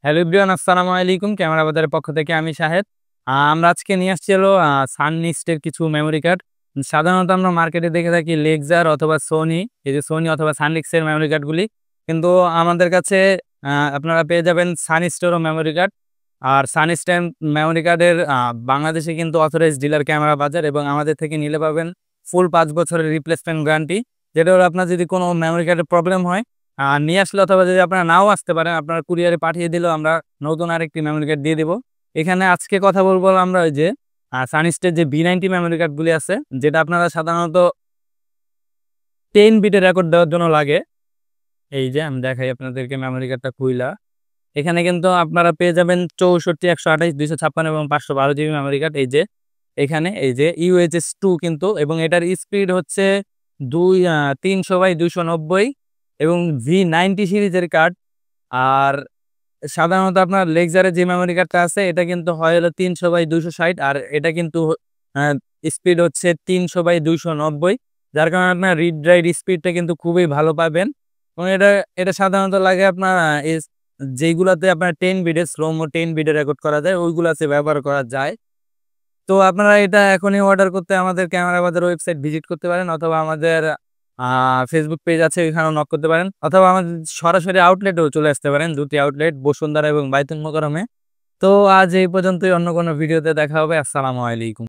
Hello everyone, আসসালামু আলাইকুম। Camera বাজারের পক্ষ থেকে আমি শাহেদ। আমরা আজকে নিয়ে আসছি হলো সাননিস্টের কিছু মেমোরি কার্ড। সাধারণত আমরা মার্কেটে দেখে থাকি লেক্সার অথবা সোনি, এই যে সোনি অথবা সানরিক্সের মেমোরি কার্ডগুলি। কিন্তু আমাদের কাছে আপনারা পেয়ে যাবেন সানিস্টেরও মেমোরি কার্ড। আর সানিস্টের মেমোরি কার্ডের বাংলাদেশে কিন্তু অথরাইজড ডিলার ক্যামেরা বাজার, এবং আমাদের থেকে নিলে পাবেন ফুল ৫ বছরের রিপ্লেসমেন্ট গ্যারান্টি। যেটা হলো আপনার যদি কোনো মেমোরি কার্ডের প্রবলেম হয় নিয়ে আসলে, অথবা যদি আপনারা নাও আসতে পারেন, আপনার কুরিয়ারে পাঠিয়ে দিলেও আমরা নতুন আরেকটি মেমোরি কার্ড দিয়ে দিব। এখানে আজকে কথা বলবো আমরা ওই যে সানিস্টের যে B90 মেমোরি কার্ডগুলি আছে, যেটা আপনারা সাধারণত 10 বিটের রেকর্ড দেওয়ার জন্য লাগে। এই যে আমি দেখাই আপনাদেরকে মেমোরি কার্ডটা খুইলা। এখানে কিন্তু আপনারা পেয়ে যাবেন 64, 128, 256 এবং 512 জিবি মেমোরি কার্ড। এই যে এখানে এই যে UHS 2 কিন্তু, এবং এটার স্পিড হচ্ছে 300/290 এবং V90 সিরিজের কার্ড। আর সাধারণত আপনার লেক্সারের যে মেমোরি কার্ডটা আছে এটা কিন্তু হয় হলো 300/260, আর এটা কিন্তু স্পিড হচ্ছে 300/290, যার কারণে আপনার রিড রাইট স্পিডটা কিন্তু খুবই ভালো পাবেন। এবং এটা এটা সাধারণত লাগে আপনার যেইগুলাতে আপনার 10 বিটের স্লোমো 10 বিটের রেকর্ড করা যায়, ওইগুলাতে ব্যবহার করা যায়। তো আপনারা এটা এখনই অর্ডার করতে আমাদের ক্যামেরা বাজার ওয়েবসাইট ভিজিট করতে পারেন, অথবা আমাদের ফেসবুক পেজ আছে, ওইখানেও নক করতে পারেন, অথবা আমাদের সরাসরি আউটলেটেও চলে আসতে পারেন। 2টি আউটলেট, বসুন্ধরা এবং বাইতুল মোকাররমে। তো আজ এই পর্যন্তই, অন্য কোনো ভিডিওতে দেখা হবে। আসসালামু আলাইকুম।